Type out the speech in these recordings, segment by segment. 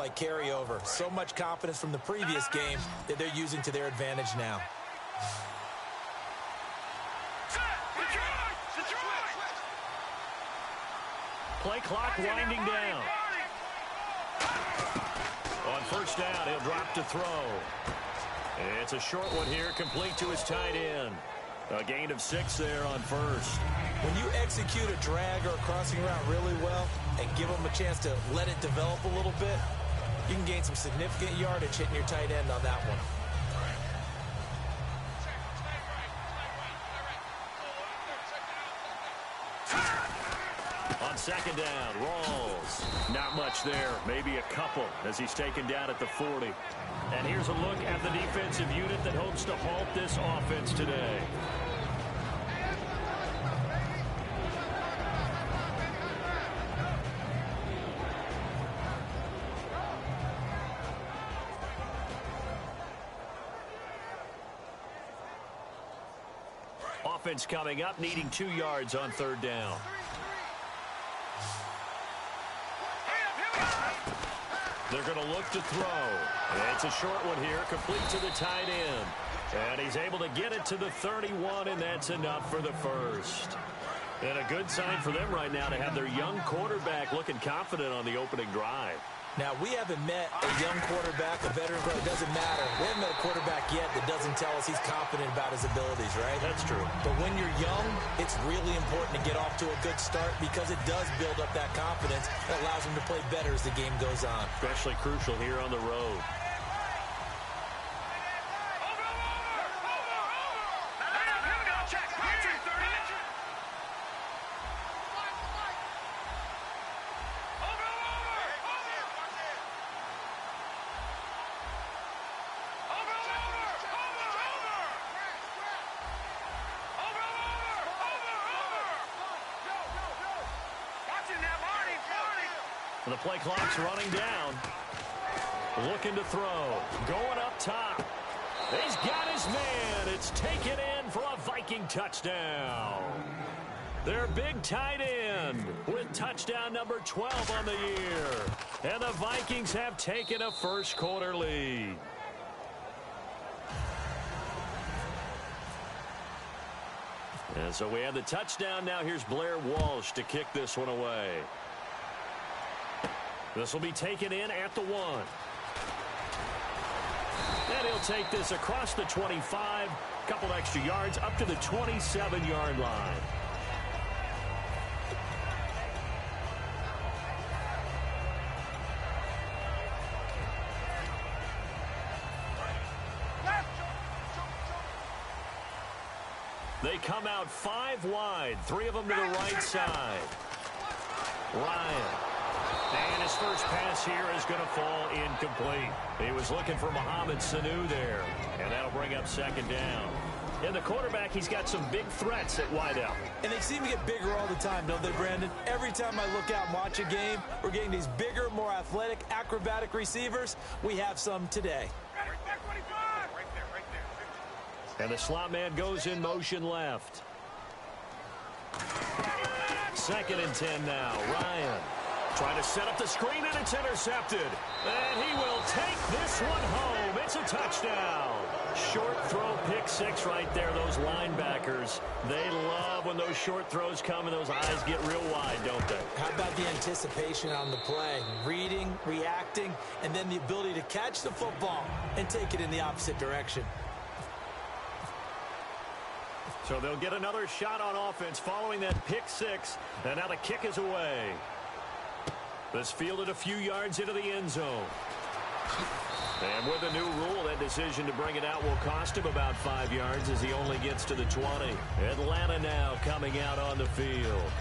like carryover. So much confidence from the previous game that they're using to their advantage now. Play clock winding down. On first down, he'll drop to throw. It's a short one here, complete to his tight end. A gain of 6 there on first. When you execute a drag or a crossing route really well and give them a chance to let it develop a little bit, you can gain some significant yardage hitting your tight end on that one. On second down, Rawls. Not much there, maybe a couple as he's taken down at the 40. And here's a look at the defensive unit that hopes to halt this offense today. Offense coming up, needing 2 yards on third down. They're going to look to throw. It's a short one here, complete to the tight end. And he's able to get it to the 31, and that's enough for the first. And a good sign for them right now to have their young quarterback looking confident on the opening drive. Now, we haven't met a young quarterback, a veteran quarterback. It doesn't matter. We haven't met a quarterback yet that doesn't tell us he's confident about his abilities, right? That's true. But when you're young, it's really important to get off to a good start because it does build up that confidence that allows him to play better as the game goes on. Especially crucial here on the road. The play clock's running down. Looking to throw. Going up top. He's got his man. It's taken in for a Viking touchdown. Their big tight end with touchdown number 12 on the year. And the Vikings have taken a first quarter lead. And so we have the touchdown. Now here's Blair Walsh to kick this one away. This will be taken in at the 1. And he'll take this across the 25. Couple extra yards up to the 27-yard line. They come out 5 wide. 3 of them to the right side. Ryan. And his first pass here is going to fall incomplete. He was looking for Mohamed Sanu there. And that'll bring up second down. And the quarterback, he's got some big threats at wideout. And they seem to get bigger all the time, don't they, Brandon? Every time I look out and watch a game, we're getting these bigger, more athletic, acrobatic receivers. We have some today. And the slot man goes in motion left. 2nd and 10 now. Ryan trying to set up the screen, and it's intercepted. And he will take this one home. It's a touchdown. Short throw, pick 6 right there. Those linebackers, they love when those short throws come and those eyes get real wide, don't they? How about the anticipation on the play? Reading, reacting, and then the ability to catch the football and take it in the opposite direction. So they'll get another shot on offense following that pick 6. And now the kick is away. This fielded a few yards into the end zone. And with a new rule, that decision to bring it out will cost him about 5 yards as he only gets to the 20. Atlanta now coming out on the field.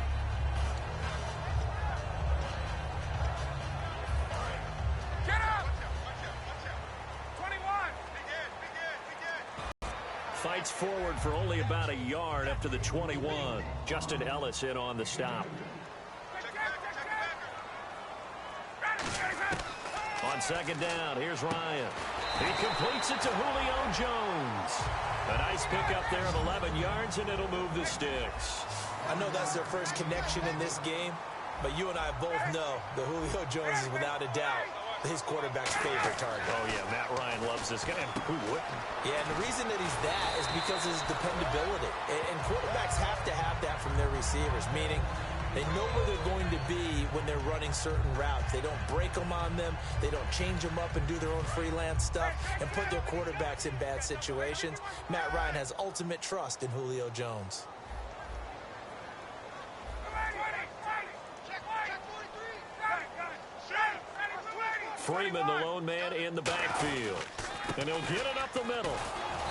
Get up! 21! Fights forward for only about a yard up to the 21. Justin Ellis in on the stop. On second down, here's Ryan. He completes it to Julio Jones. A nice pickup there of 11 yards, and it'll move the sticks. I know that's their first connection in this game, but you and I both know that Julio Jones is without a doubt his quarterback's favorite target. Oh, yeah, Matt Ryan loves this guy. Who wouldn't? Yeah, and the reason that he's that is because of his dependability. And quarterbacks have to have that from their receivers, meaning they know where they're going to be when they're running certain routes. They don't break them on them. They don't change them up and do their own freelance stuff and put their quarterbacks in bad situations. Matt Ryan has ultimate trust in Julio Jones. Freeman, the lone man in the backfield. And he'll get it up the middle.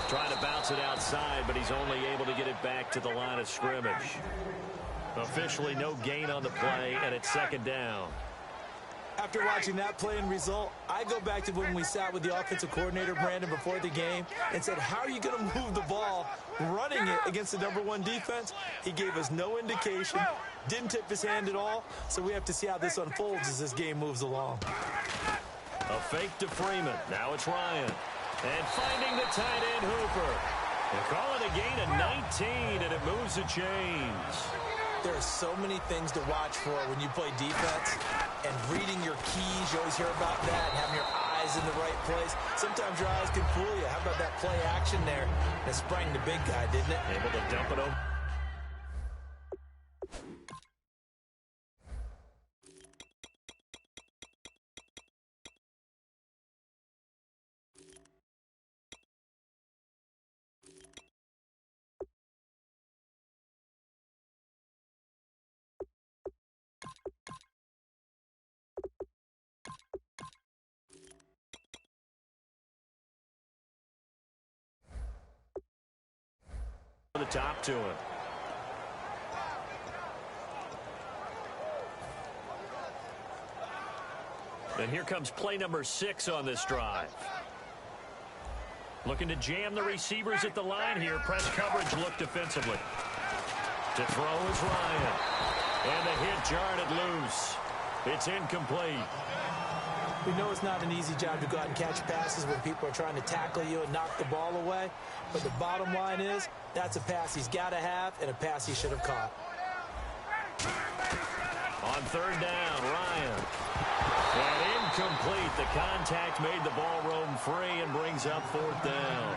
Trying to bounce it outside, but he's only able to get it back to the line of scrimmage. Officially no gain on the play, and it's second down. After watching that play and result, I go back to when we sat with the offensive coordinator, Brandon, before the game and said, how are you going to move the ball running it against the #1 defense? He gave us no indication, didn't tip his hand at all, so we have to see how this unfolds as this game moves along. A fake to Freeman. Now it's Ryan. And finding the tight end, Hooper. They call it a gain of 19, and it moves the chains. There are so many things to watch for when you play defense, and reading your keys, you always hear about that, and having your eyes in the right place. Sometimes your eyes can fool you. How about that play action there? It sprang the big guy, didn't it? Able to dump it over. The top to him. And here comes play number 6 on this drive. Looking to jam the receivers at the line here. Press coverage look defensively. To throw is Ryan. And the hit jarred it loose. It's incomplete. We know it's not an easy job to go out and catch passes when people are trying to tackle you and knock the ball away. But the bottom line is, that's a pass he's got to have and a pass he should have caught. On third down, Ryan. And incomplete. The contact made the ball roam free and brings up fourth down.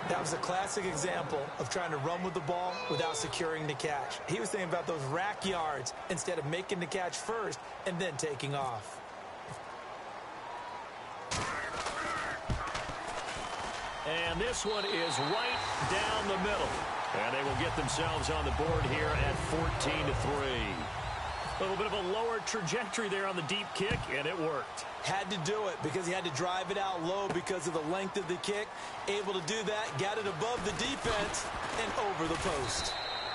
That was a classic example of trying to run with the ball without securing the catch. He was thinking about those rack yards instead of making the catch first and then taking off. And this one is right down the middle. And they will get themselves on the board here at 14-3. A little bit of a lower trajectory there on the deep kick, and it worked. Had to do it because he had to drive it out low because of the length of the kick. Able to do that, got it above the defense and over the post.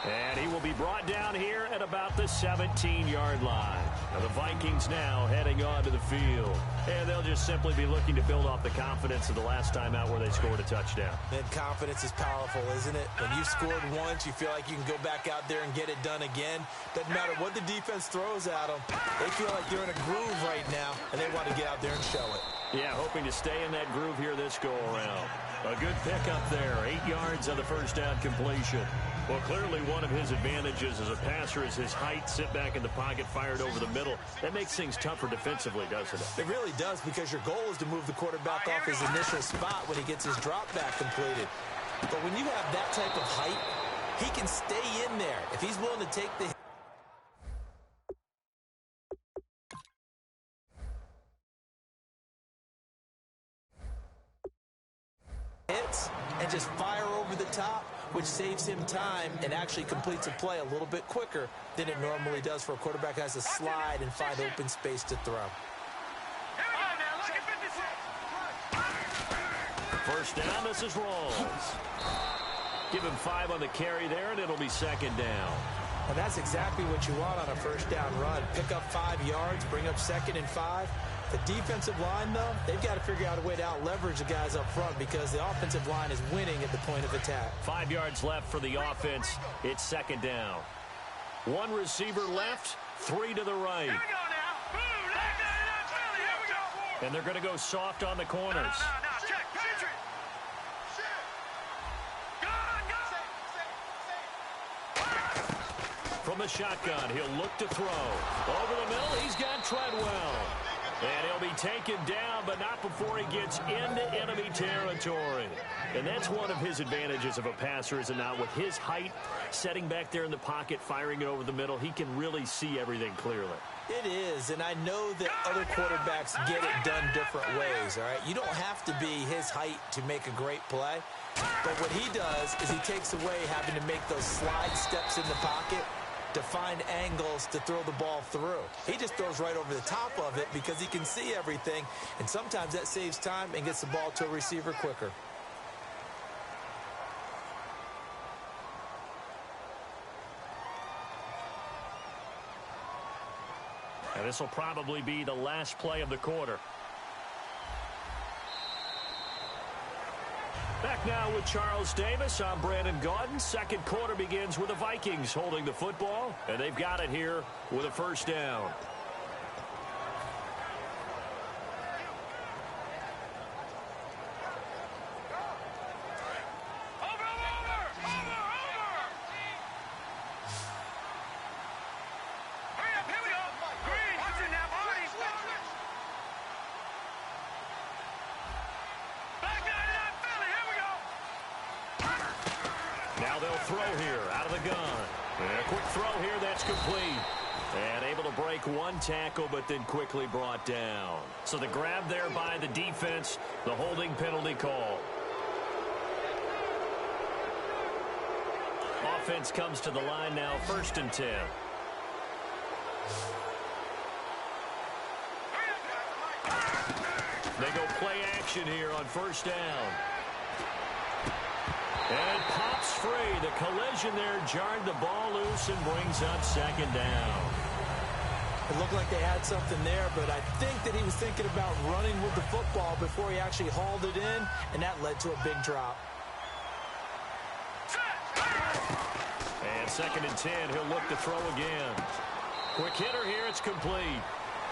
And he will be brought down here at about the 17-yard line. Now the Vikings now heading onto the field. And they'll just simply be looking to build off the confidence of the last time out where they scored a touchdown. And confidence is powerful, isn't it? When you've scored once, you feel like you can go back out there and get it done again. Doesn't matter what the defense throws at them. They feel like they're in a groove right now, and they want to get out there and show it. Yeah, hoping to stay in that groove here this go-around. A good pickup there. 8 yards on the first down completion. Well, clearly one of his advantages as a passer is his height, sit back in the pocket, fired over the middle. That makes things tougher defensively, doesn't it? It really does, because your goal is to move the quarterback off his initial spot when he gets his drop back completed. But when you have that type of height, he can stay in there. If he's willing to take the hits and just fire over the top, which saves him time and actually completes a play a little bit quicker than it normally does for a quarterback who has to slide and find open space to throw. First down, this is Rawls. Give him 5 on the carry there, and it'll be second down. And that's exactly what you want on a first down run. Pick up 5 yards, bring up 2nd and 5. The defensive line, though, they've got to figure out a way to out-leverage the guys up front because the offensive line is winning at the point of attack. 5 yards left for the offense. It's second down. 1 receiver left, 3 to the right. And they're going to go soft on the corners. From the shotgun, he'll look to throw. Over the middle, he's got Treadwell. And he'll be taken down, but not before he gets into enemy territory. And that's one of his advantages of a passer, is it not? With his height, setting back there in the pocket, firing it over the middle, he can really see everything clearly. It is, and I know that other quarterbacks get it done different ways, all right? You don't have to be his height to make a great play, but what he does is he takes away having to make those slide steps in the pocket to find angles to throw the ball through. He just throws right over the top of it because he can see everything, and sometimes that saves time and gets the ball to a receiver quicker. And this will probably be the last play of the quarter. Back now with Charles Davis. I'm Brandon Gaudin. Second quarter begins with the Vikings holding the football, and they've got it here with a first down. Now they'll throw here out of the gun. And a quick throw here, that's complete. And able to break one tackle, but then quickly brought down. So the grab there by the defense, the holding penalty call. Offense comes to the line now, 1st and 10. They go play action here on 1st down. And it pops free. The collision there jarred the ball loose and brings up 2nd down. It looked like they had something there, but I think that he was thinking about running with the football before he actually hauled it in, and that led to a big drop. And 2nd and 10, he'll look to throw again. Quick hitter here, it's complete.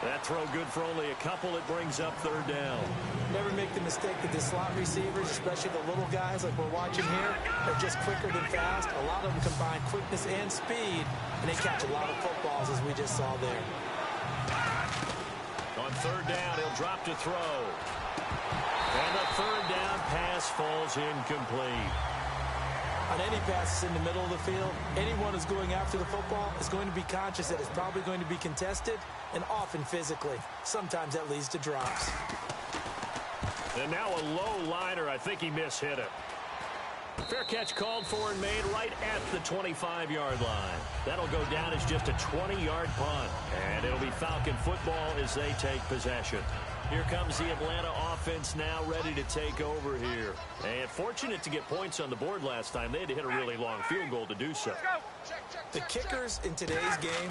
That throw good for only a couple. It brings up 3rd down. Never make the mistake that the slot receivers, especially the little guys like we're watching here, are just quicker than fast. A lot of them combine quickness and speed, and they catch a lot of footballs, as we just saw there. On 3rd down, he'll drop to throw. And the 3rd down pass falls incomplete. On any passes in the middle of the field, anyone who's going after the football is going to be conscious that it's probably going to be contested, and often physically. Sometimes that leads to drops. And now a low liner. I think he mishit it. Fair catch called for and made right at the 25-yard line. That'll go down as just a 20-yard punt. And it'll be Falcon football as they take possession. Here comes the Atlanta offense now ready to take over here. And fortunate to get points on the board last time. They had to hit a really long field goal to do so. The kickers in today's game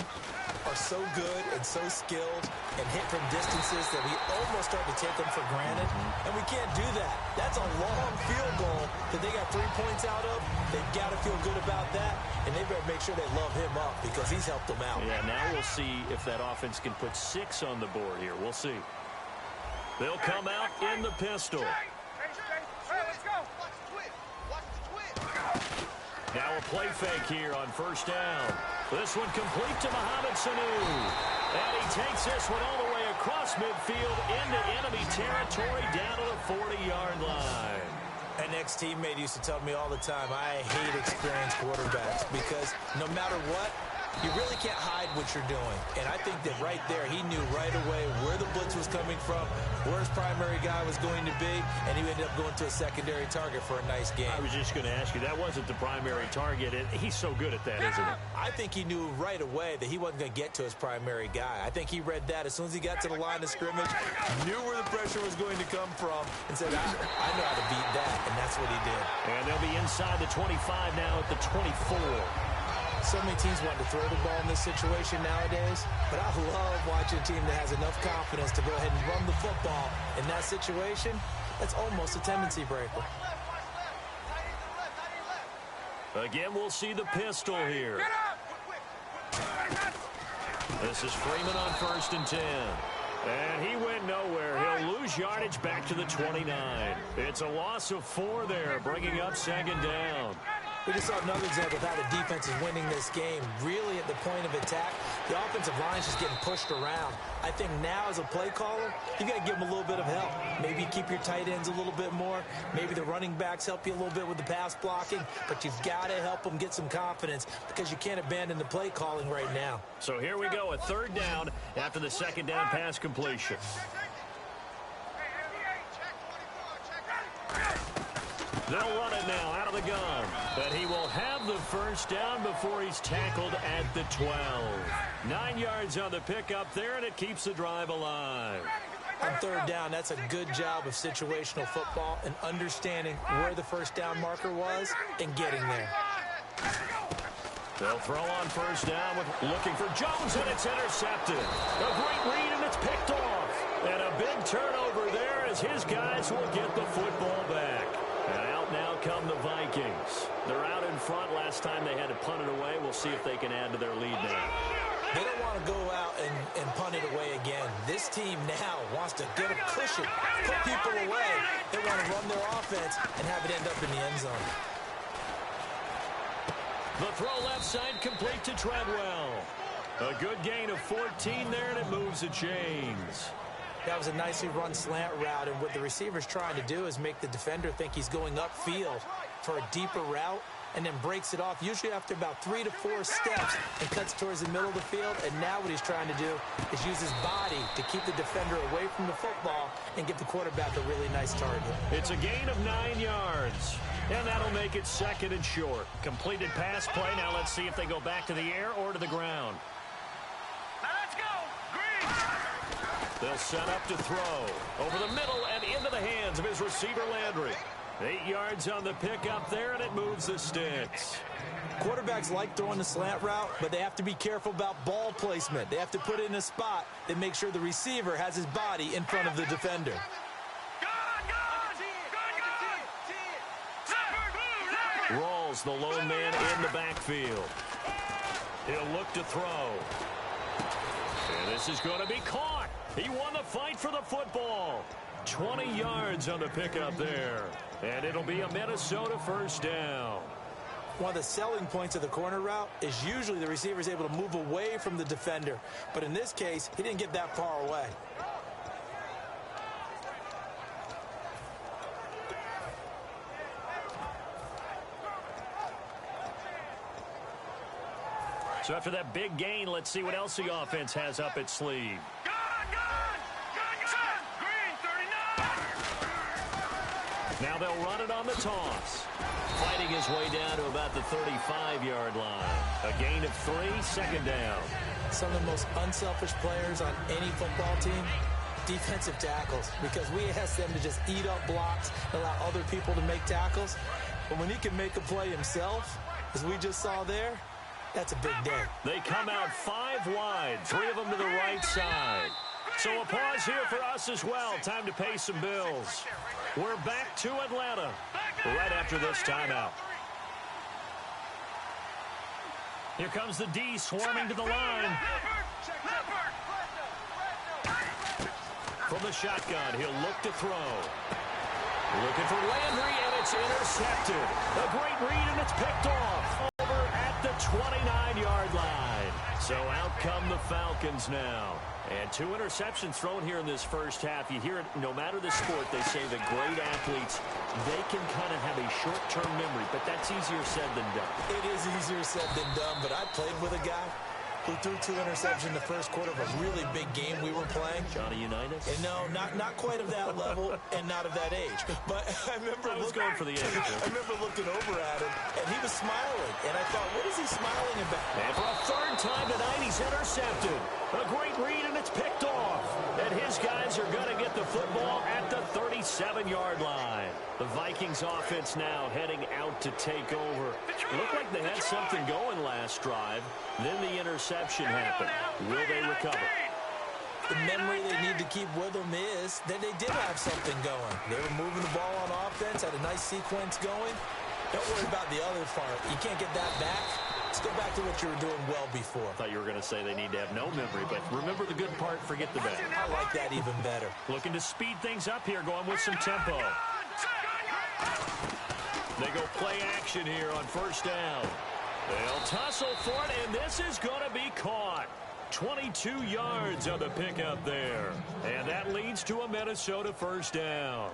are so good and so skilled and hit from distances that we almost start to take them for granted. And we can't do that. That's a long field goal that they got 3 points out of. They've got to feel good about that. And they better make sure they love him up because he's helped them out. Yeah, now we'll see if that offense can put 6 on the board here. We'll see. They'll come out in the pistol. Now a play fake here on 1st down. This one complete to Mohamed Sanu. And he takes this one all the way across midfield into enemy territory down to the 40-yard line. An ex-teammate used to tell me all the time, I hate experienced quarterbacks because no matter what, you really can't hide what you're doing. And I think that right there, he knew right away where the blitz was coming from, where his primary guy was going to be, and he ended up going to a secondary target for a nice game. I was just going to ask you, that wasn't the primary target. He's so good at that, isn't he? I think he knew right away that he wasn't going to get to his primary guy. I think he read that as soon as he got to the line of scrimmage, knew where the pressure was going to come from, and said, I know how to beat that, and that's what he did. And they'll be inside the 25 now at the 24. So many teams want to throw the ball in this situation nowadays, but I love watching a team that has enough confidence to go ahead and run the football. In that situation, that's almost a tendency breaker. Again, we'll see the pistol here. This is Freeman on 1st and 10. And he went nowhere. He'll lose yardage back to the 29. It's a loss of 4 there, bringing up 2nd down. We just saw another example of how the defense is winning this game. Really at the point of attack, the offensive line is just getting pushed around. I think now as a play caller, you got to give them a little bit of help. Maybe keep your tight ends a little bit more. Maybe the running backs help you a little bit with the pass blocking. But you've got to help them get some confidence because you can't abandon the play calling right now. So here we go, a third down after the second down pass completion. They'll run it now out of the gun. But he will have the first down before he's tackled at the 12. 9 yards on the pickup there, and it keeps the drive alive. On third down, that's a good job of situational football and understanding where the first down marker was and getting there. They'll throw on first down with looking for Jones, and it's intercepted. A great read, and it's picked off. And a big turnover there as his guys will get the football back. And out now come the Vikings. They're out in front. Last time they had to punt it away. We'll see if they can add to their lead now. They don't want to go out and punt it away again. This team now wants to get a cushion, put people away. They want to run their offense and have it end up in the end zone. The throw left side complete to Treadwell. A good gain of 14 there, and it moves the chains. That was a nicely run slant route, and what the receiver's trying to do is make the defender think he's going upfield for a deeper route and then breaks it off, usually after about 3 to 4 steps, and cuts towards the middle of the field. And now what he's trying to do is use his body to keep the defender away from the football and give the quarterback a really nice target. It's a gain of 9 yards, and that'll make it second and short. Completed pass play. Now let's see if they go back to the air or to the ground. They'll set up to throw. Over the middle and into the hands of his receiver, Landry. 8 yards on the pickup there, and it moves the sticks. Quarterbacks like throwing the slant route, but they have to be careful about ball placement. They have to put it in a spot that makes sure the receiver has his body in front of the defender. Rawls, the lone man in the backfield. He'll look to throw. And this is going to be caught. He won the fight for the football. 20 yards on the pickup there. And it'll be a Minnesota first down. One of the selling points of the corner route is usually the receiver is able to move away from the defender. But in this case, he didn't get that far away. So after that big gain, let's see what else the offense has up its sleeve. Now they'll run it on the toss. Fighting his way down to about the 35-yard line. A gain of 3, second down. Some of the most unselfish players on any football team, defensive tackles, because we ask them to just eat up blocks, allow other people to make tackles. But when he can make a play himself, as we just saw there, that's a big day. They come out 5 wide, 3 of them to the right side. So a pause here for us as well. Time to pay some bills. We're back to Atlanta right after this timeout. Here comes the D swarming to the line. From the shotgun, he'll look to throw. Looking for Landry, and it's intercepted. A great read, and it's picked off over at the 29-yard line. So out come the Falcons now. And 2 interceptions thrown here in this first half. You hear it, no matter the sport, they say that great athletes, they can kind of have a short-term memory, but that's easier said than done. It is easier said than done, but I played with a guy who threw 2 interceptions in the first quarter of a really big game we were playing. Johnny Unitas? And no, not quite of that level and not of that age. But I remember going for the age. I remember looking over at him, and he was smiling. And I thought, what is he smiling about? And for a third time tonight, he's intercepted. A great read, and it's picked off. And his guys are going to get the football at the 37-yard line. The Vikings offense now heading out to take over. Looked like they had something going last drive. Then the interception happened. Will they recover? The memory they need to keep with them is that they did have something going. They were moving the ball on offense, had a nice sequence going. Don't worry about the other part. You can't get that back. Let's go back to what you were doing well before. I thought you were going to say they need to have no memory, but remember the good part, forget the bad. I like that even better. Looking to speed things up here, going with some tempo. They go play action here on first down. They'll tussle for it, and this is going to be caught. 22 yards on the pickup there. And that leads to a Minnesota first down.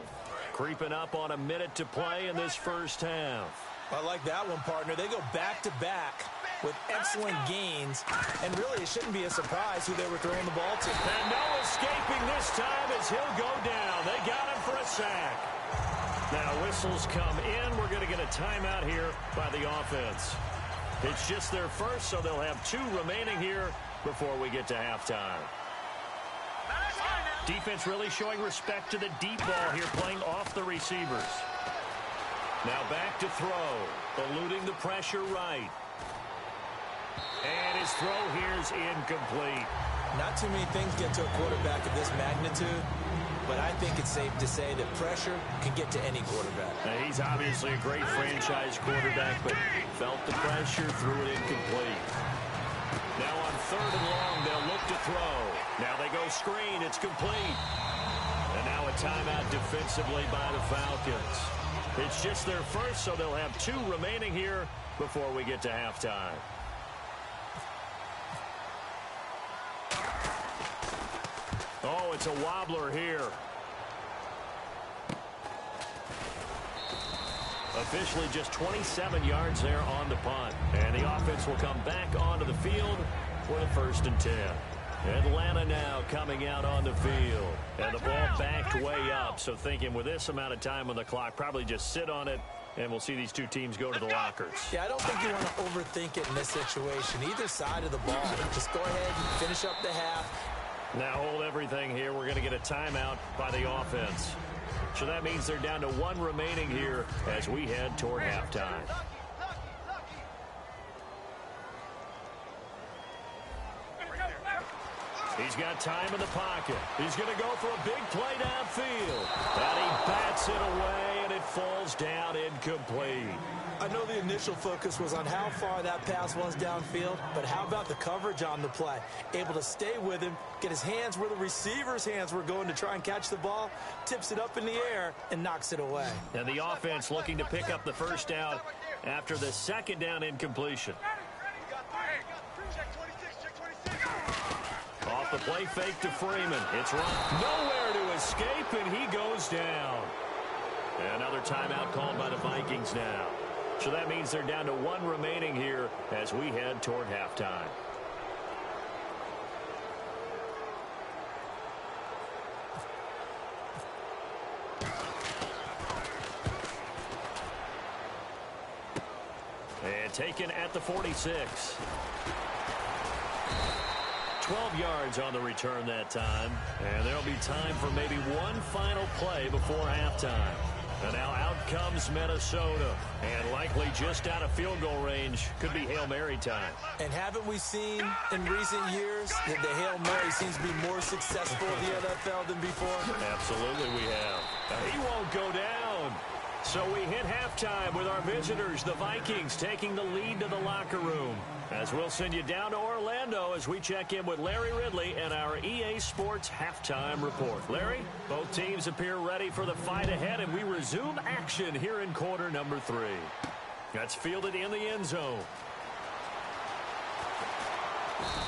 Creeping up on a minute to play in this first half. I like that one, partner. They go back-to-back with excellent gains, and really it shouldn't be a surprise who they were throwing the ball to. And no escaping this time as he'll go down. They got him for a sack. Now whistles come in. We're going to get a timeout here by the offense. It's just their first, so they'll have 2 remaining here before we get to halftime. Defense really showing respect to the deep ball here, playing off the receivers. Now back to throw, eluding the pressure right. And his throw here is incomplete. Not too many things get to a quarterback of this magnitude, but I think it's safe to say that pressure can get to any quarterback. Now, he's obviously a great franchise quarterback, but felt the pressure, threw it incomplete. Now on 3rd and long, they'll look to throw. Now they go screen. It's complete. And now a timeout defensively by the Falcons. It's just their first, so they'll have 2 remaining here before we get to halftime. Oh, it's a wobbler here. Officially just 27 yards there on the punt. And the offense will come back onto the field for the 1st and 10. Atlanta now coming out on the field. And the ball backed way up. So thinking with this amount of time on the clock, probably just sit on it, and we'll see these 2 teams go to the lockers. Yeah, I don't think you want to overthink it in this situation. Either side of the ball. Just go ahead and finish up the half. Now hold everything here. We're going to get a timeout by the offense. So that means they're down to 1 remaining here as we head toward halftime. He's got time in the pocket. He's going to go for a big play downfield. And he bats it away, and it falls down incomplete. I know the initial focus was on how far that pass was downfield, but how about the coverage on the play? Able to stay with him, get his hands where the receiver's hands were going to try and catch the ball, tips it up in the air, and knocks it away. And the offense looking to pick up the first down after the 2nd down incompletion. Off the play fake to Freeman. It's run. Nowhere to escape, and he goes down. Another timeout called by the Vikings now. So that means they're down to 1 remaining here as we head toward halftime. And taken at the 46. 12 yards on the return that time. And there'll be time for maybe one final play before halftime. And now out comes Minnesota. And likely just out of field goal range. Could be Hail Mary time. And haven't we seen in recent years that the Hail Mary seems to be more successful in the NFL than before? Absolutely we have. He won't go down. So we hit halftime with our visitors, the Vikings, taking the lead to the locker room. As we'll send you down to Orlando as we check in with Larry Ridley and our EA Sports halftime report. Larry, both teams appear ready for the fight ahead, and we resume action here in quarter number 3. That's fielded in the end zone.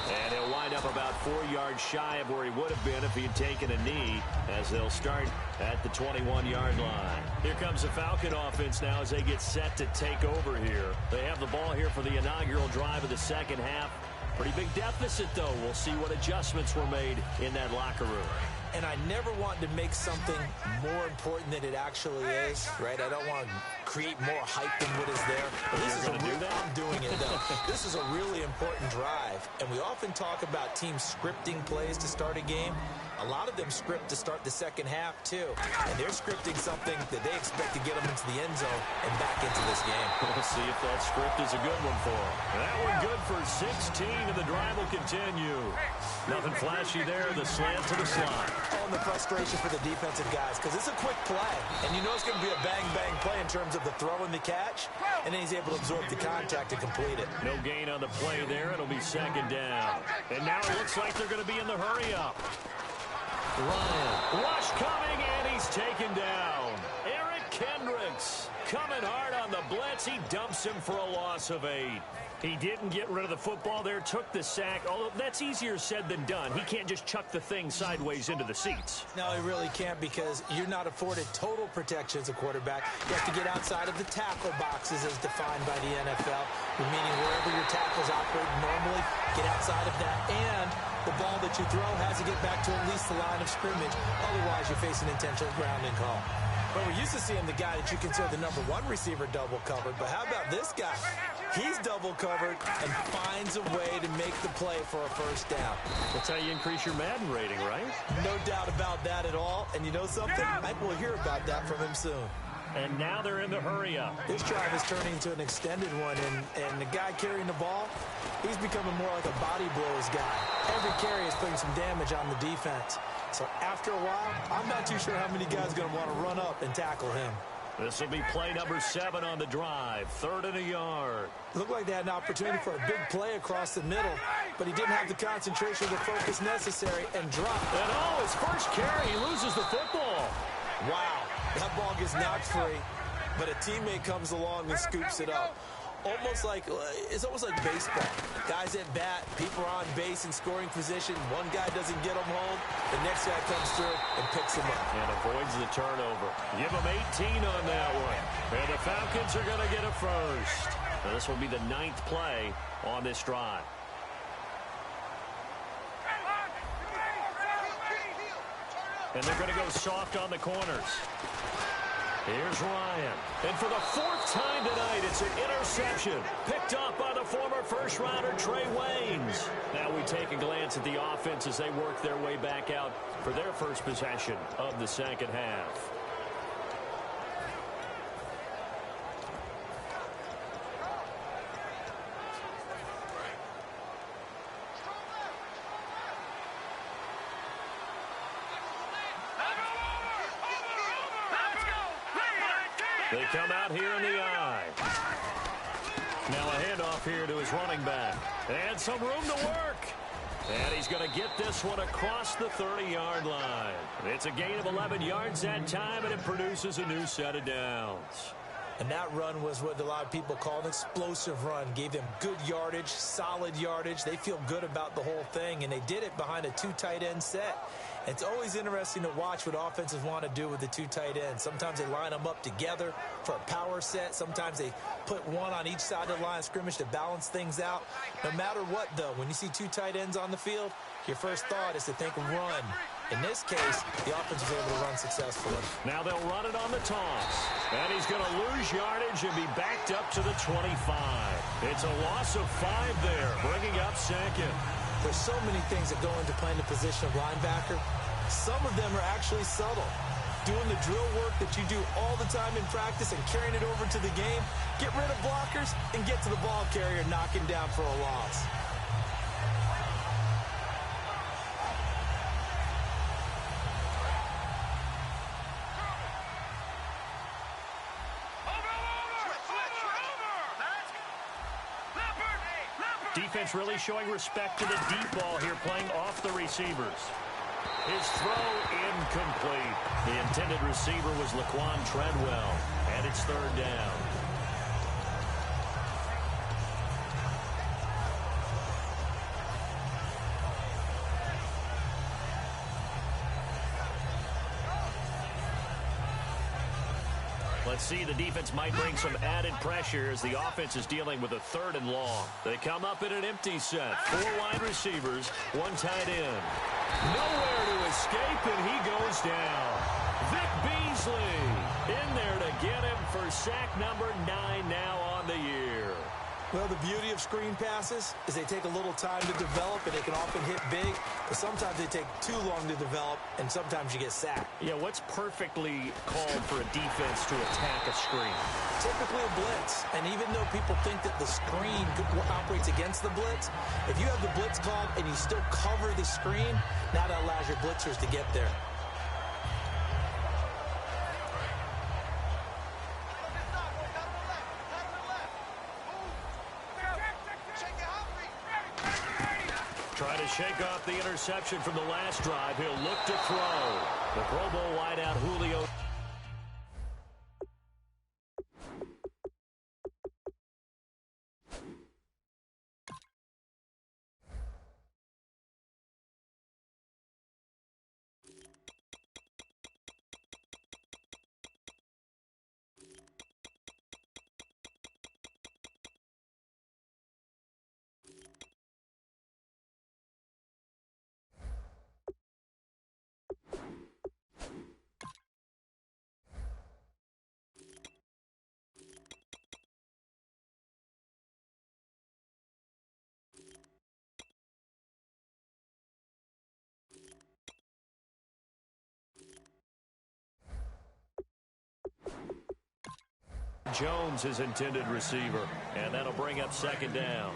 And he'll wind up about 4 yards shy of where he would have been if he had taken a knee, as they'll start at the 21-yard line. Here comes the Falcon offense now as they get set to take over here. They have the ball here for the inaugural drive of the second half. Pretty big deficit, though. We'll see what adjustments were made in that locker room. And I never want to make something more important than it actually is, right? I don't want to create more hype than what is there. But this is I'm doing it, though. This is a really important drive. And we often talk about teams scripting plays to start a game. A lot of them script to start the second half, too. And they're scripting something that they expect to get them into the end zone and back into this game. We'll see if that script is a good one for them. That one good for 16, and the drive will continue. Nothing flashy there, the slant to the slot. Oh, and the frustration for the defensive guys, because it's a quick play. And you know it's going to be a bang-bang play in terms of the throw and the catch. And then he's able to absorb the contact and complete it. No gain on the play there. It'll be second down. And now it looks like they're going to be in the hurry-up. Ryan, rush coming, and he's taken down. Eric Kendricks coming hard on blitz. He dumps him for a loss of 8. He didn't get rid of the football there, took the sack, although that's easier said than done. He can't just chuck the thing sideways into the seats. No, he really can't, because you're not afforded total protection as a quarterback. You have to get outside of the tackle boxes as defined by the NFL, meaning wherever your tackles operate normally, get outside of that, and the ball that you throw has to get back to at least the line of scrimmage. Otherwise, you face an intentional grounding call. But we're used to seeing the guy that you consider the number 1 receiver double covered. But how about this guy? He's double covered and finds a way to make the play for a first down. That's how you increase your Madden rating, right? No doubt about that at all. And you know something? I will hear about that from him soon. And now they're in the hurry-up. This drive is turning into an extended one, and the guy carrying the ball, he's becoming more like a body blows guy. Every carry is putting some damage on the defense. So after a while, I'm not too sure how many guys are going to want to run up and tackle him. This will be play number 7 on the drive. 3rd and a yard. Looked like they had an opportunity for a big play across the middle, but he didn't have the concentration or the focus necessary and dropped. And his first carry, he loses the football. Wow, that ball gets knocked free, but a teammate comes along and scoops it up. It's almost like baseball. Guys at bat, people are on base in scoring position. One guy doesn't get them home. The next guy comes through and picks him up. And avoids the turnover. Give him 18 on that one. And the Falcons are going to get a first. Now this will be the 9th play on this drive. And they're going to go soft on the corners. Here's Ryan. And for the 4th time tonight, it's an interception. Picked up by the former first-rounder Trey Waynes. Now we take a glance at the offense as they work their way back out for their first possession of the second half. They come out here in the eye. Now a handoff here to his running back. And some room to work. And he's going to get this one across the 30-yard line. It's a gain of 11 yards that time, and it produces a new set of downs. And that run was what a lot of people call an explosive run. Gave them good yardage, solid yardage. They feel good about the whole thing, and they did it behind a 2 tight end set. It's always interesting to watch what offenses want to do with the 2 tight ends. Sometimes they line them up together for a power set. Sometimes they put one on each side of the line of scrimmage to balance things out. No matter what, though, when you see 2 tight ends on the field, your first thought is to think run. In this case, the offense was able to run successfully. Now they'll run it on the toss. And he's going to lose yardage and be backed up to the 25. It's a loss of 5 there, bringing up 2nd. There's so many things that go into playing the position of linebacker. Some of them are actually subtle. Doing the drill work that you do all the time in practice and carrying it over to the game. Get rid of blockers and get to the ball carrier, knocking down for a loss. Defense really showing respect to the deep ball here, playing off the receivers. His throw incomplete. The intended receiver was Laquan Treadwell, and it's 3rd down. Let's see, the defense might bring some added pressure as the offense is dealing with a 3rd and long. They come up in an empty set. 4 wide receivers, 1 tight end. Nowhere to escape, and he goes down. Vic Beasley in there to get him for sack number 9 now on the year. Well, the beauty of screen passes is they take a little time to develop, and they can often hit big, but sometimes they take too long to develop, and sometimes you get sacked. Yeah, what's perfectly called for a defense to attack a screen? Typically a blitz, and even though people think that the screen operates against the blitz, if you have the blitz called and you still cover the screen, now that allows your blitzers to get there. Try to shake off the interception from the last drive. He'll look to throw. The Pro Bowl wideout Julio Jones, his intended receiver. And that'll bring up second down.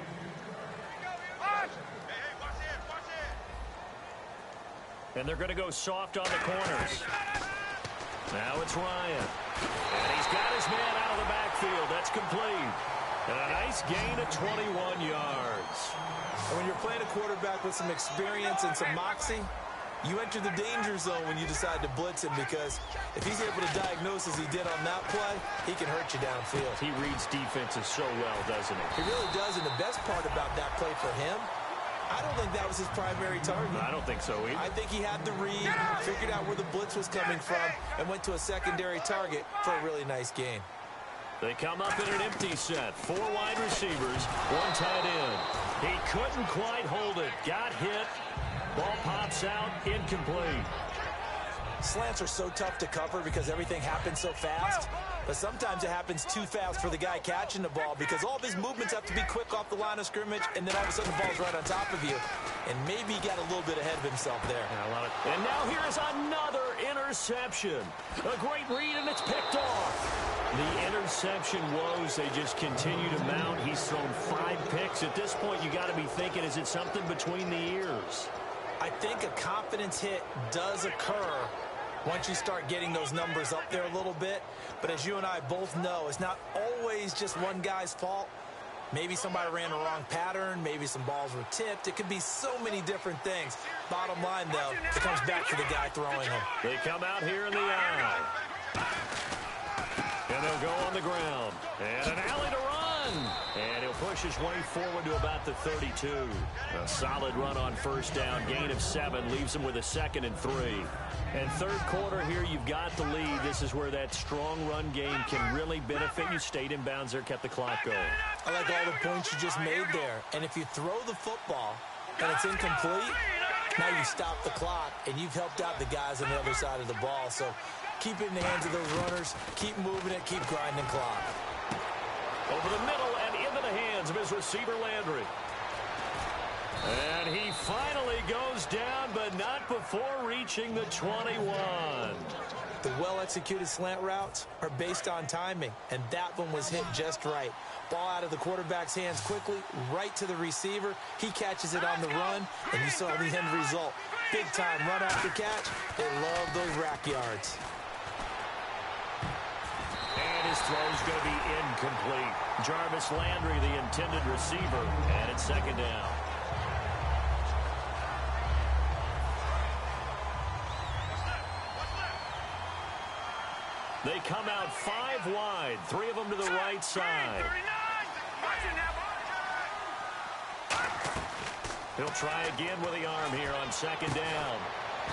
And they're going to go soft on the corners. Now it's Ryan. And he's got his man out of the backfield. That's complete. And a nice gain of 21 yards. And when you're playing a quarterback with some experience and some moxie, you enter the danger zone when you decide to blitz him, because if he's able to diagnose as he did on that play, he can hurt you downfield. He reads defenses so well, doesn't he? He really does, and the best part about that play for him, I don't think that was his primary target. I don't think so either. I think he had the read, figured out where the blitz was coming from, and went to a secondary target for a really nice gain. They come up in an empty set. 4 wide receivers, 1 tight end. He couldn't quite hold it. Got hit. Ball pops out, incomplete. Slants are so tough to cover because everything happens so fast. But sometimes it happens too fast for the guy catching the ball, because all of his movements have to be quick off the line of scrimmage, and then all of a sudden the ball's right on top of you. And maybe he got a little bit ahead of himself there. Yeah, and now here's another interception. A great read, and it's picked off. The interception woes, they just continue to mount. He's thrown 5 picks. At this point, you got to be thinking, is it something between the ears? I think a confidence hit does occur once you start getting those numbers up there a little bit. But as you and I both know, it's not always just one guy's fault. Maybe somebody ran the wrong pattern. Maybe some balls were tipped. It could be so many different things. Bottom line, though, it comes back to the guy throwing them. They come out here in the eye. And they'll go on the ground. And an alley to run. And he'll push his way forward to about the 32. A solid run on first down. Gain of 7. Leaves him with a 2nd and 3. And third quarter here, you've got the lead. This is where that strong run game can really benefit you. Stayed in bounds there, kept the clock going. I like all the points you just made there. And if you throw the football and it's incomplete, now you stop the clock, and you've helped out the guys on the other side of the ball. So keep it in the hands of those runners. Keep moving it. Keep grinding clock. Over the middle and into the hands of his receiver, Landry. And he finally goes down, but not before reaching the 21. The well-executed slant routes are based on timing, and that one was hit just right. Ball out of the quarterback's hands quickly, right to the receiver. He catches it on the run, and you saw the end result. Big-time run after catch. They love those rack yards. And his throw's going to be incomplete. Jarvis Landry, the intended receiver, and it's 2nd down. They come out 5 wide, 3 of them to the right side. He'll try again with the arm here on 2nd down.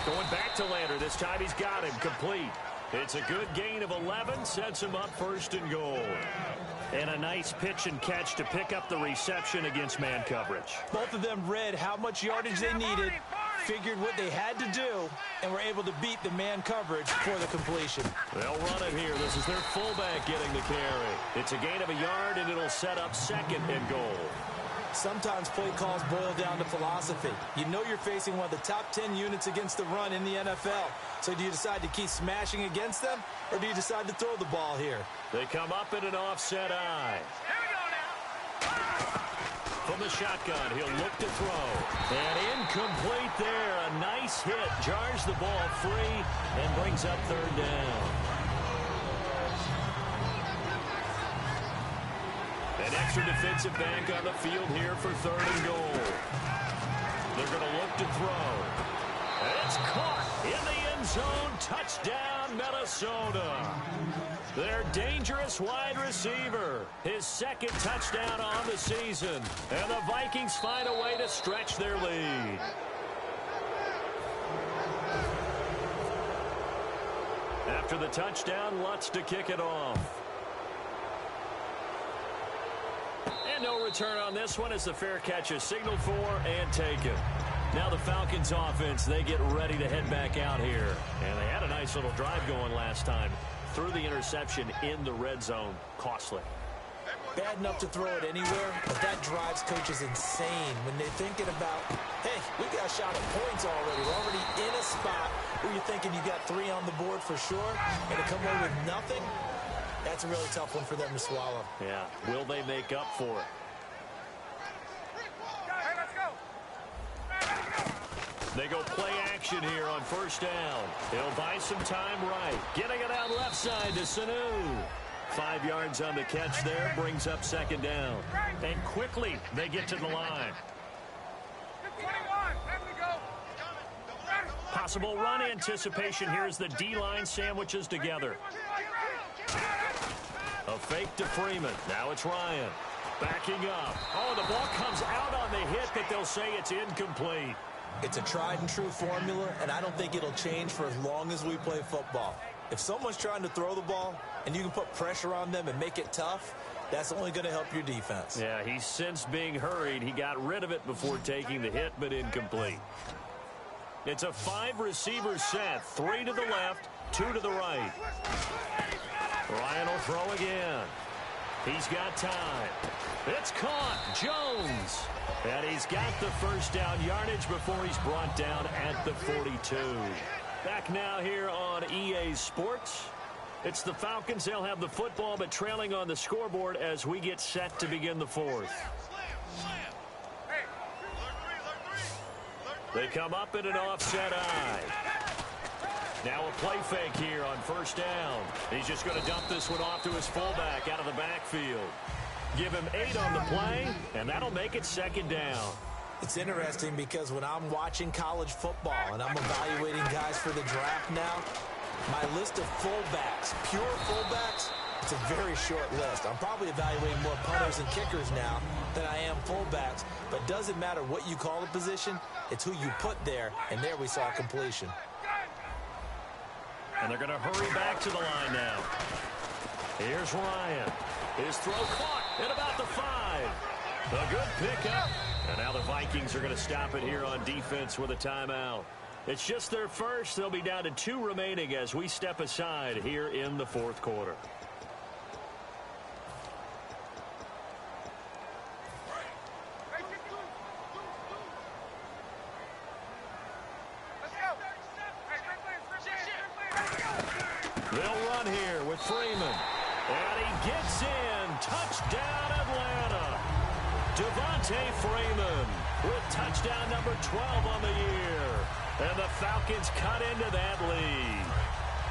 Going back to Landry. This time he's got him complete. It's a good gain of 11, sets him up 1st and goal. And a nice pitch and catch to pick up the reception against man coverage. Both of them read how much yardage they needed, figured what they had to do, and were able to beat the man coverage for the completion. They'll run it here. This is their fullback getting the carry. It's a gain of a yard, and it'll set up 2nd and goal. Sometimes play calls boil down to philosophy. You know you're facing one of the top 10 units against the run in the NFL. So do you decide to keep smashing against them, or do you decide to throw the ball here? They come up in an offset eye. From the shotgun, he'll look to throw. And incomplete there. A nice hit. Jars the ball free and brings up 3rd down. An extra defensive back on the field here for 3rd and goal. They're going to look to throw. And it's caught in the end zone. Touchdown, Minnesota. Their dangerous wide receiver. His 2nd touchdown on the season. And the Vikings find a way to stretch their lead. After the touchdown, Lutz to kick it off. And no return on this one as the fair catch is signaled for and taken. Now the Falcons offense, they get ready to head back out here. And they had a nice little drive going last time. Threw the interception in the red zone. Costly. Bad enough to throw it anywhere, but that drives coaches insane when they're thinking about, hey, we got a shot at points already. We're already in a spot where you're thinking you got 3 on the board for sure, and to come away with nothing, That's a really tough one for them to swallow. Yeah, will they make up for it? Hey, let's go. They go play action here on first down. He'll buy some time right. Getting it out left side to Sanu. 5 yards on the catch there, brings up second down. And quickly, they get to the line. 21. Let me go. Possible run anticipation here as the D-line sandwiches together. A fake to Freeman. Now it's Ryan. Backing up. Oh, the ball comes out on the hit, but they'll say it's incomplete. It's a tried and true formula, and I don't think it'll change for as long as we play football. If someone's trying to throw the ball and you can put pressure on them and make it tough, that's only going to help your defense. Yeah, he's since being hurried. He got rid of it before taking the hit, but incomplete. It's a 5-receiver set. 3 to the left, 2 to the right. Ryan will throw again. He's got time. It's caught. Jones. And he's got the first down yardage before he's brought down at the 42. Back now here on EA Sports. It's the Falcons. They'll have the football, but trailing on the scoreboard as we get set to begin the fourth. They come up in an offset eye. Now a play fake here on first down. He's just going to dump this one off to his fullback out of the backfield. Give him 8 on the play, and that'll make it second down. It's interesting because when I'm watching college football and I'm evaluating guys for the draft now, my list of fullbacks, pure fullbacks, it's a very short list. I'm probably evaluating more punters and kickers now than I am fullbacks, but it doesn't matter what you call the position, it's who you put there, and there we saw completion. And they're going to hurry back to the line now. Here's Ryan. His throw caught at about the 5. A good pickup. And now the Vikings are going to stop it here on defense with a timeout. It's just their first. They'll be down to 2 remaining as we step aside here in the fourth quarter. They'll run here with Freeman. And he gets in. Touchdown, Atlanta. Devontae Freeman with touchdown number 12 on the year. And the Falcons cut into that lead.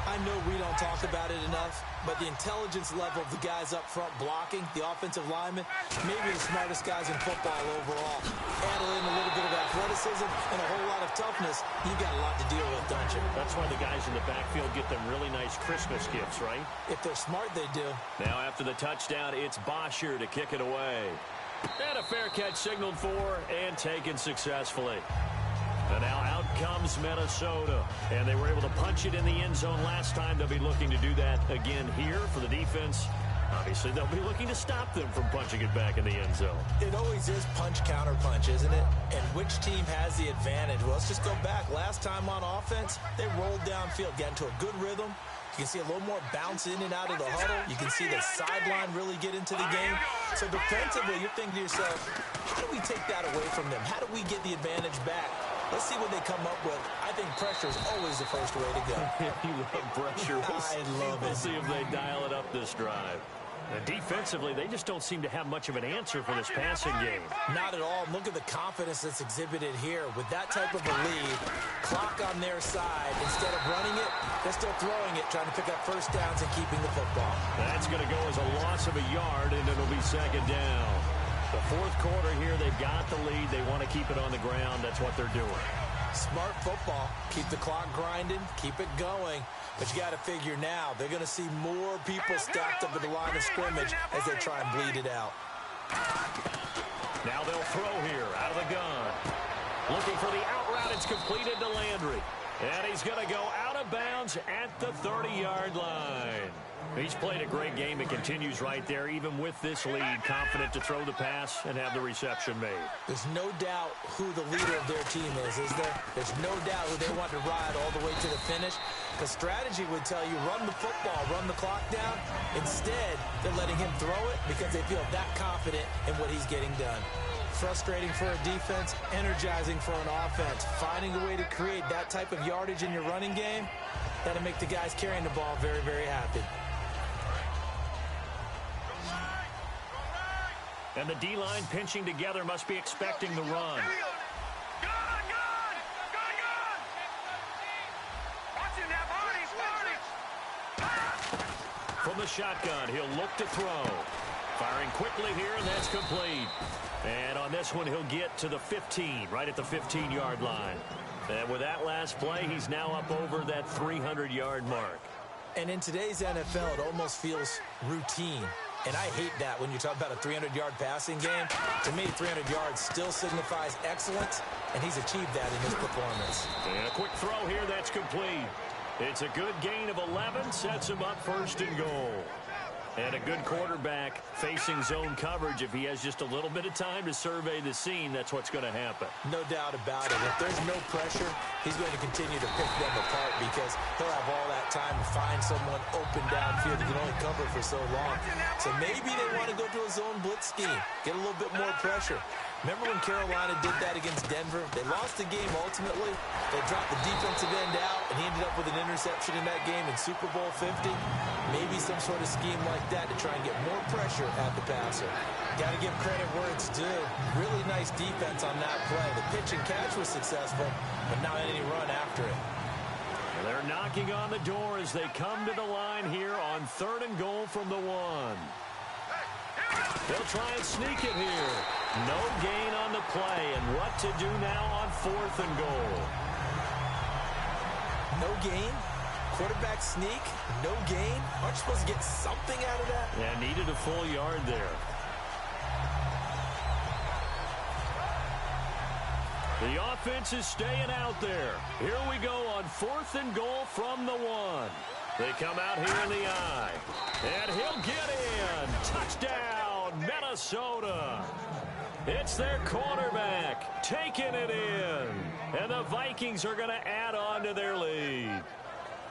I know we don't talk about it enough, but the intelligence level of the guys up front blocking, the offensive linemen, maybe the smartest guys in football overall. Add in a little bit of athleticism and a whole lot of toughness, you've got a lot to deal with, don't you? That's why the guys in the backfield get them really nice Christmas gifts, right? If they're smart, they do. Now after the touchdown, it's Bosher to kick it away. And a fair catch signaled for and taken successfully. And now out comes Minnesota. And they were able to punch it in the end zone last time. They'll be looking to do that again here for the defense. Obviously, they'll be looking to stop them from punching it back in the end zone. It always is punch-counter-punch, isn't it? And which team has the advantage? Well, let's just go back. Last time on offense, they rolled downfield, got into a good rhythm. You can see a little more bounce in and out of the huddle. You can see the sideline really get into the game. So defensively, you're thinking to yourself, how do we take that away from them? How do we get the advantage back? Let's see what they come up with. I think pressure is always the first way to go. You love pressure. I love it. We'll see if they dial it up this drive. And defensively, they just don't seem to have much of an answer for this passing game. Not at all. Look at the confidence that's exhibited here. With that type of a lead, clock on their side, instead of running it, they're still throwing it, trying to pick up first downs and keeping the football. That's going to go as a loss of a yard, and it'll be second down. The fourth quarter here, they've got the lead. They want to keep it on the ground. That's what they're doing. Smart football. Keep the clock grinding. Keep it going. But you got to figure now, they're going to see more people stacked up at the line of scrimmage as they try and bleed it out. Now they'll throw here out of the gun. Looking for the out route. It's completed to Landry. And he's going to go out of bounds at the 30-yard line. He's played a great game and continues right there, even with this lead, confident to throw the pass and have the reception made. There's no doubt who the leader of their team is there? There's no doubt who they want to ride all the way to the finish. The strategy would tell you, run the football, run the clock down. Instead, they're letting him throw it because they feel that confident in what he's getting done. Frustrating for a defense, energizing for an offense. Finding a way to create that type of yardage in your running game, that'll make the guys carrying the ball very, very happy. And the D-line pinching together must be expecting the run. From the shotgun, he'll look to throw. Firing quickly here, and that's complete. And on this one, he'll get to the 15, right at the 15-yard line. And with that last play, he's now up over that 300-yard mark. And in today's NFL, it almost feels routine. And I hate that when you talk about a 300-yard passing game. To me, 300 yards still signifies excellence, and he's achieved that in his performance. And a quick throw here, that's complete. It's a good gain of 11, sets him up first and goal. And a good quarterback facing zone coverage. If he has just a little bit of time to survey the scene, that's what's going to happen. No doubt about it. If there's no pressure, he's going to continue to pick them apart because he'll have all that time to find someone open downfield. He can only cover for so long. So maybe they want to go to a zone blitz scheme, get a little bit more pressure. Remember when Carolina did that against Denver? They lost the game ultimately. They dropped the defensive end out, and he ended up with an interception in that game in Super Bowl 50. Maybe some sort of scheme like that to try and get more pressure at the passer. Got to give credit where it's due. Really nice defense on that play. The pitch and catch was successful, but not any run after it. They're knocking on the door as they come to the line here on 3rd and goal from the 1. They'll try and sneak it here. No gain on the play, and what to do now on 4th and goal. No gain? Quarterback sneak? No gain? Aren't you supposed to get something out of that? Yeah, needed a full yard there. The offense is staying out there. Here we go on 4th and goal from the 1. They come out here in the eye. And he'll get in. Touchdown, Minnesota. It's their quarterback taking it in. And the Vikings are going to add on to their lead.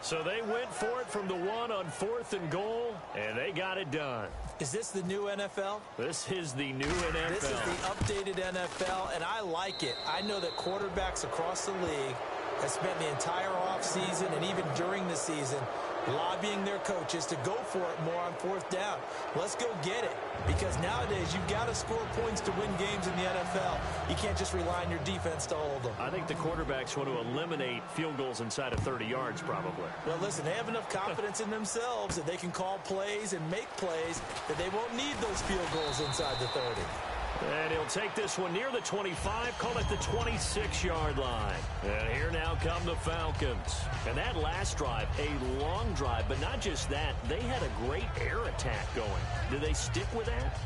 So they went for it from the 1 on 4th and goal, and they got it done. Is this the new NFL? This is the new NFL. This is the updated NFL, and I like it. I know that quarterbacks across the league have spent the entire offseason and even during the season lobbying their coaches to go for it more on 4th down. Let's go get it. Because nowadays, you've got to score points to win games in the NFL. You can't just rely on your defense to hold them. I think the quarterbacks want to eliminate field goals inside of 30 yards, probably. Well, listen, they have enough confidence in themselves that they can call plays and make plays that they won't need those field goals inside the 30. And he'll take this one near the 25, call it the 26-yard line. And here now come the Falcons. And that last drive, a long drive, but not just that, they had a great air attack going. Do they stick with that?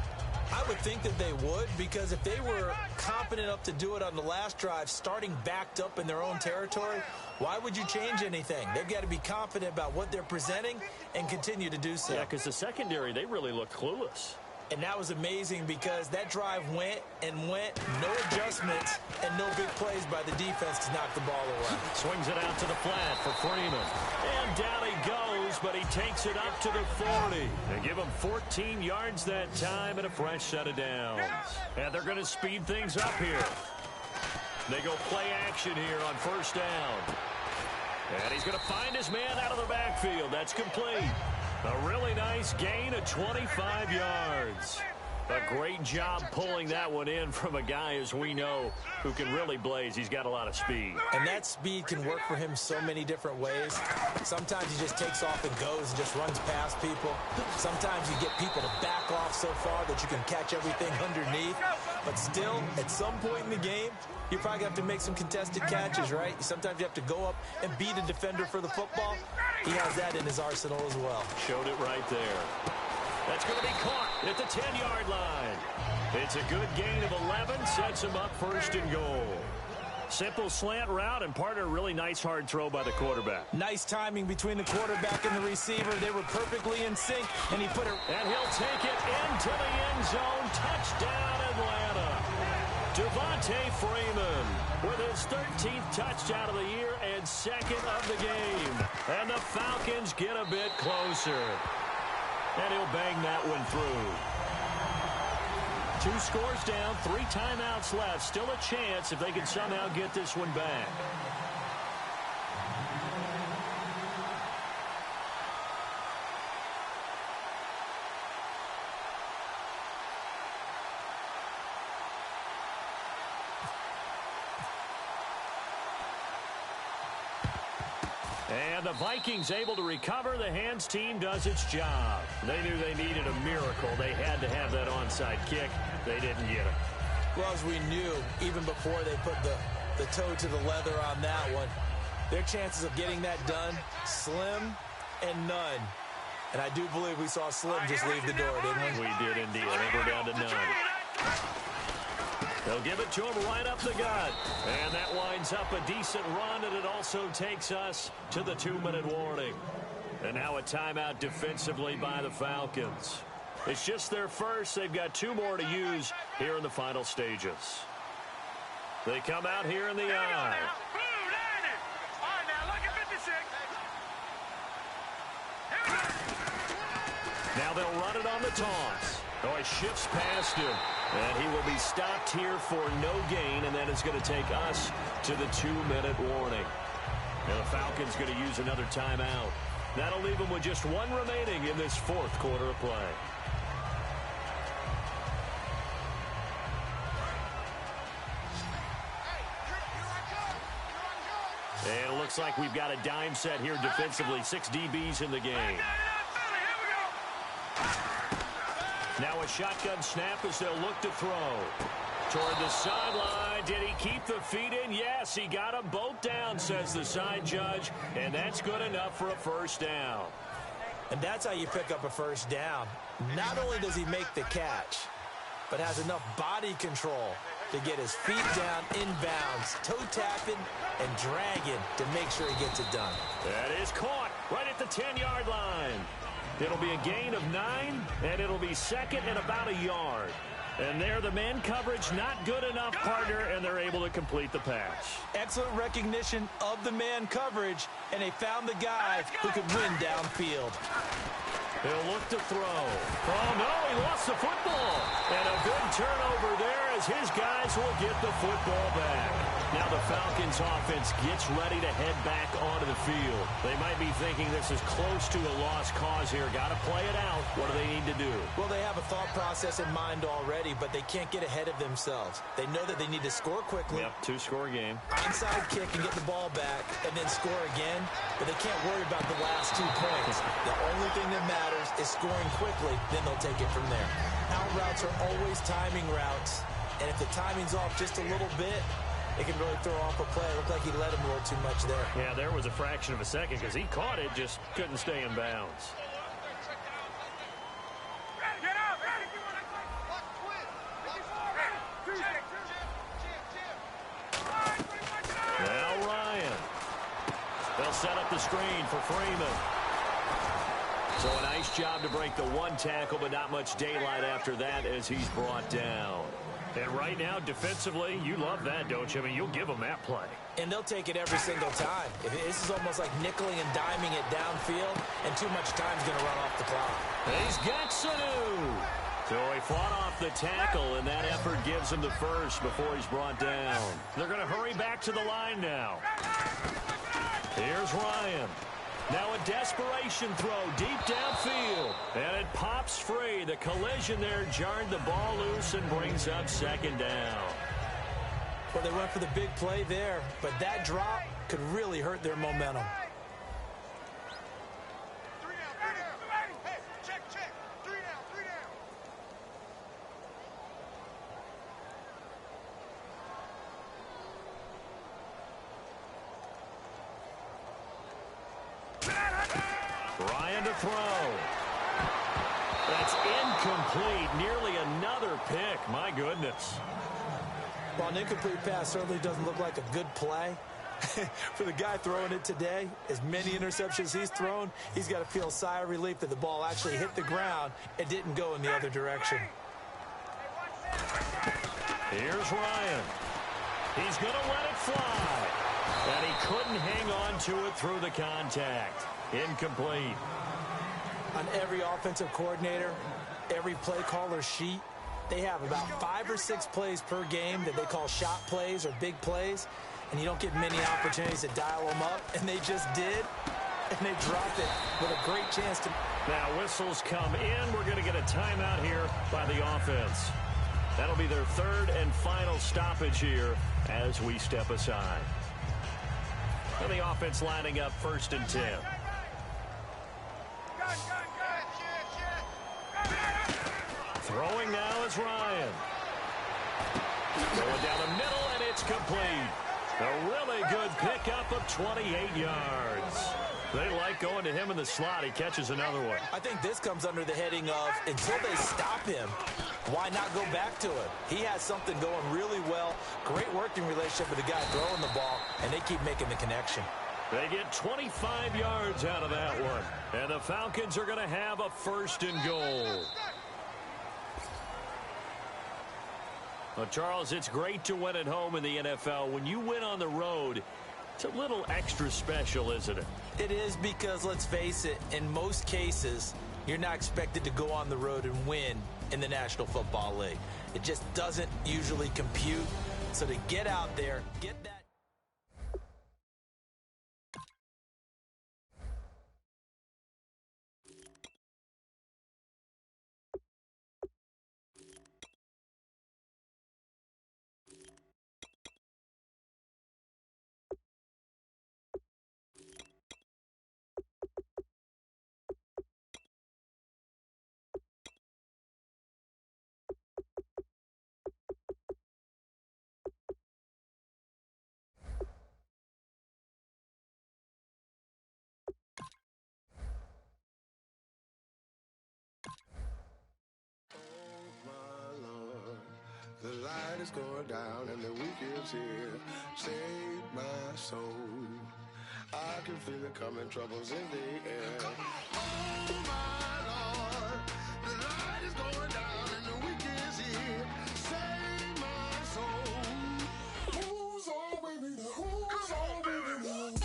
I would think that they would, because if they were confident enough to do it on the last drive, starting backed up in their own territory, why would you change anything? They've got to be confident about what they're presenting and continue to do so. Yeah, because the secondary, they really looked clueless. And that was amazing because that drive went and went, no adjustments, and no big plays by the defense to knock the ball away. Swings it out to the flat for Freeman. And down he goes, but he takes it up to the 40. They give him 14 yards that time and a fresh set of downs. And they're going to speed things up here. They go play action here on 1st down. And he's going to find his man out of the backfield. That's complete. A really nice gain of 25 yards. A great job pulling that one in from a guy, as we know, who can really blaze. He's got a lot of speed. And that speed can work for him so many different ways. Sometimes he just takes off and goes and just runs past people. Sometimes you get people to back off so far that you can catch everything underneath. But still, at some point in the game, you're probably going to have to make some contested catches, right? Sometimes you have to go up and beat a defender for the football. He has that in his arsenal as well. Showed it right there. That's going to be caught at the 10-yard line. It's a good gain of 11, sets him up 1st and goal. Simple slant route, and part of a really nice hard throw by the quarterback. Nice timing between the quarterback and the receiver. They were perfectly in sync, and he put it... And he'll take it into the end zone. Touchdown, Atlanta. Devontae Freeman with his 13th touchdown of the year and 2nd of the game. And the Falcons get a bit closer. And he'll bang that one through. 2 scores down, 3 timeouts left. Still a chance if they can somehow get this one back. And the Vikings able to recover. The hands team does its job. They knew they needed a miracle. They had to have that onside kick. They didn't get it. Well, as we knew, even before they put the toe to the leather on that one, their chances of getting that done, slim and none. And I do believe we saw Slim just leave the door, didn't we? We did indeed. I think we're down to none. They'll give it to him right up the gut. And that winds up a decent run, and it also takes us to the 2-minute warning. And now a timeout defensively by the Falcons. It's just their first. They've got 2 more to use here in the final stages. They come out here in the eye. Now they'll run it on the toss. Oh, he shifts past him. And he will be stopped here for no gain, and then it's going to take us to the 2-minute warning. Now the Falcons going to use another timeout. That'll leave them with just 1 remaining in this 4th quarter of play. And it looks like we've got a dime set here defensively. 6 DBs in the game. Now a shotgun snap as they'll look to throw. Toward the sideline. Did he keep the feet in? Yes, he got them both down, says the side judge. And that's good enough for a first down. And that's how you pick up a first down. Not only does he make the catch, but has enough body control to get his feet down inbounds, toe tapping and dragging to make sure he gets it done. That is caught right at the 10-yard line. It'll be a gain of 9, and it'll be second and about a yard. And there, the man coverage not good enough, partner, and they're able to complete the pass. Excellent recognition of the man coverage, and they found the guy who could win downfield. He'll look to throw. Oh, no, he lost the football. And a good turnover there as his guys will get the football back. Now the Falcons offense gets ready to head back onto the field. They might be thinking this is close to a lost cause here. Got to play it out. What do they need to do? Well, they have a thought process in mind already, but they can't get ahead of themselves. They know that they need to score quickly. Yep, 2-score game. Onside kick and get the ball back and then score again, but they can't worry about the last 2 points. The only thing that matters is scoring quickly, then they'll take it from there. Out routes are always timing routes, and if the timing's off just a little bit, it can really throw off a play. It looked like he let him a little too much there. Yeah, there was a fraction of a second because he caught it, just couldn't stay in bounds. Now Ryan. They'll set up the screen for Freeman. So a nice job to break the 1 tackle, but not much daylight after that as he's brought down. And right now, defensively, you love that, don't you? I mean, you'll give them that play. And they'll take it every single time. This is almost like nickeling and diming it downfield, and too much time's going to run off the clock. He's got Sanu. So he fought off the tackle, and that effort gives him the first before he's brought down. They're going to hurry back to the line now. Here's Ryan. Now a desperation throw deep downfield. And it pops free. The collision there jarred the ball loose and brings up second down. Well, they went for the big play there, but that drop could really hurt their momentum. Ryan to throw. That's incomplete. Nearly another pick. My goodness. Well, an incomplete pass certainly doesn't look like a good play. For the guy throwing it today, as many interceptions he's thrown, he's got to feel a sigh of relief that the ball actually hit the ground and didn't go in the other direction. Here's Ryan. He's going to let it fly. And he couldn't hang on to it through the contact. Incomplete. On every offensive coordinator, every play caller sheet, they have about 5 or 6 plays per game that they call shot plays or big plays, and you don't get many opportunities to dial them up, and they just did, and they dropped it with a great chance to... Now whistles come in. We're going to get a timeout here by the offense. That'll be their 3rd and final stoppage here as we step aside. And the offense lining up 1st and 10. Throwing now is Ryan. Going down the middle, and it's complete. A really good pickup of 28 yards. They like going to him in the slot. He catches another one. I think this comes under the heading of, until they stop him, why not go back to him? He has something going really well. Great working relationship with the guy throwing the ball, and they keep making the connection. They get 25 yards out of that one. And the Falcons are going to have a 1st and goal. Well, Charles, it's great to win at home in the NFL. When you win on the road, it's a little extra special, isn't it? It is, because, let's face it, in most cases, you're not expected to go on the road and win in the National Football League. It just doesn't usually compute. So to get out there, get that. The light is going down and the week is here. Save my soul. I can feel it coming, troubles in the air. Oh my Lord, the light is going down and the week is here. Save my soul. Who's all with me? Who's all with me?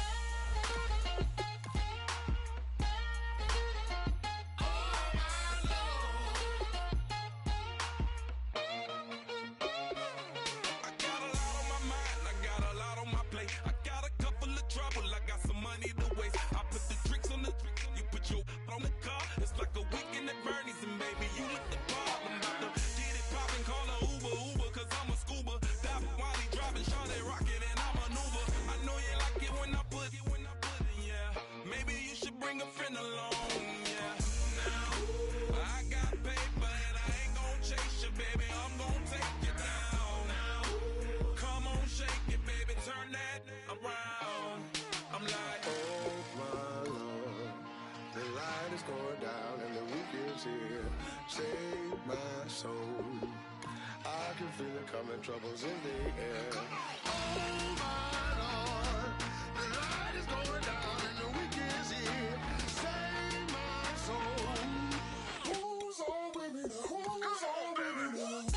Going down and the week is here. Save my soul. I can feel it coming, troubles in the air. Oh my Lord, the light is going down and the week is here. Save my soul. Who's all with me? Who's all with me?